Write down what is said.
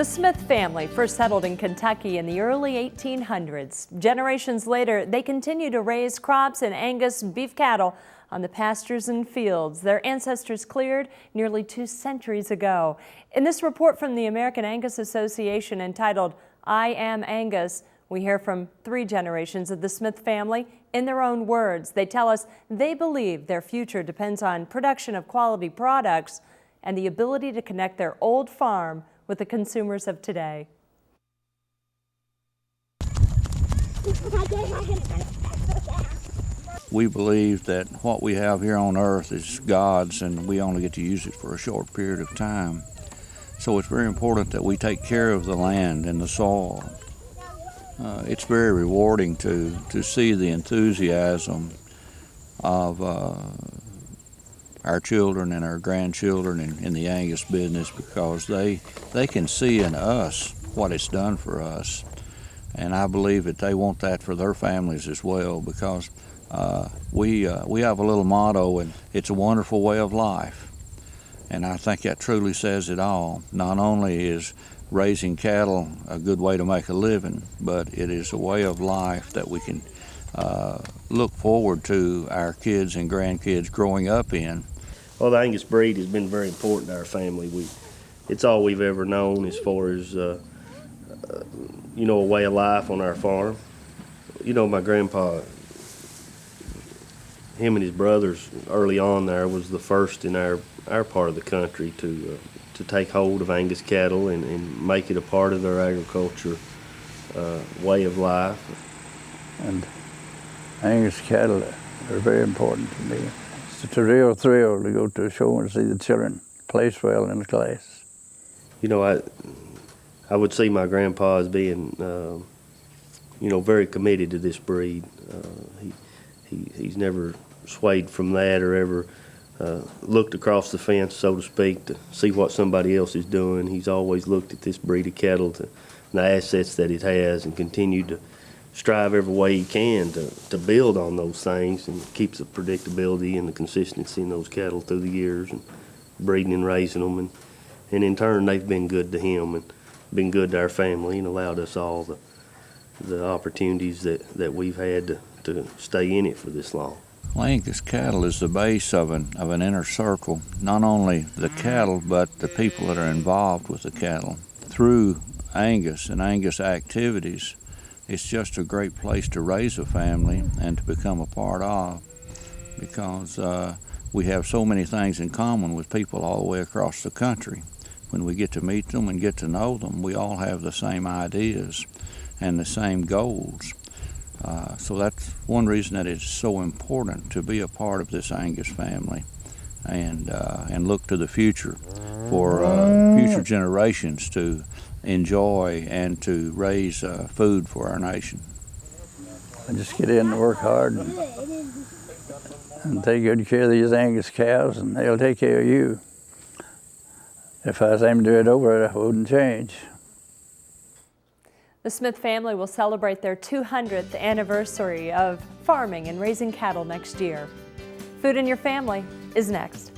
The Smith family first settled in Kentucky in the early 1800s. Generations later, they continue to raise crops and Angus beef cattle on the pastures and fields their ancestors cleared nearly 2 centuries ago. In this report from the American Angus Association entitled "I Am Angus," we hear from 3 generations of the Smith family in their own words. They tell us they believe their future depends on production of quality products and the ability to connect their old farm with the consumers of today. We believe that what we have here on earth is God's, and we only get to use it for a short period of time. So it's very important that we take care of the land and the soil. It's very rewarding to see the enthusiasm of our children and our grandchildren in the Angus business, because they can see in us what it's done for us. And I believe that they want that for their families as well, because we have a little motto, and it's a wonderful way of life. And I think that truly says it all. Not only is raising cattle a good way to make a living, but it is a way of life that we can look forward to our kids and grandkids growing up in. Well, the Angus breed has been very important to our family. It's all we've ever known as far as, a way of life on our farm. My grandpa, him and his brothers early on there was the first in our part of the country to take hold of Angus cattle and make it a part of their agriculture way of life. And Angus cattle are very important to me. It's a real thrill to go to a show and see the children place well in the class. I would see my grandpa as being, very committed to this breed. He's never swayed from that or ever looked across the fence, so to speak, to see what somebody else is doing. He's always looked at this breed of cattle, and the assets that it has, and continued to strive every way he can to build on those things and keep the predictability and the consistency in those cattle through the years, and breeding and raising them. And in turn, they've been good to him and been good to our family, and allowed us all the opportunities that we've had to stay in it for this long. Angus cattle is the base of an inner circle, not only the cattle, but the people that are involved with the cattle. Through Angus and Angus activities, it's just a great place to raise a family and to become a part of, because we have so many things in common with people all the way across the country. When we get to meet them and get to know them, we all have the same ideas and the same goals. So that's one reason that it's so important to be a part of this Angus family, and look to the future for future generations to enjoy and to raise food for our nation. I just get in and work hard and take good care of these Angus cows, and they'll take care of you. If I was aiming to do it over, I wouldn't change. The Smith family will celebrate their 200th anniversary of farming and raising cattle next year. Food in Your Family is next.